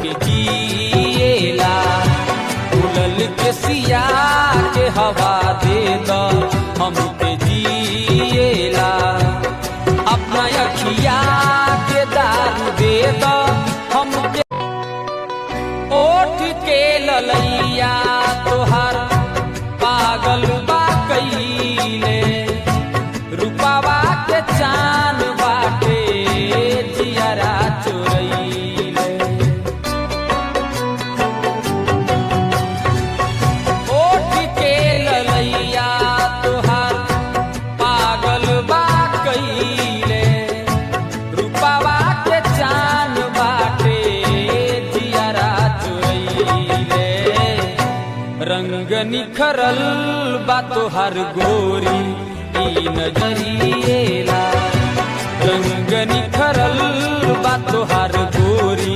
हमके जिएला। उड़ल के सिया के हवा दे दो हमके जिएला। अपना अखिया के दारू दे दो हमके। ओठ के ललैया तोहार पागल बा कइले। रूपावा के चान बाटे जियरा चोरैले। ओठ के ललैया तोहार पागल बा कइले। रूपावा के चान बाटे जियरा चोरैले। रंग निखरल बा तोहार गोरी ई नजरिएला। रंग निखरल बा तोहार गोरी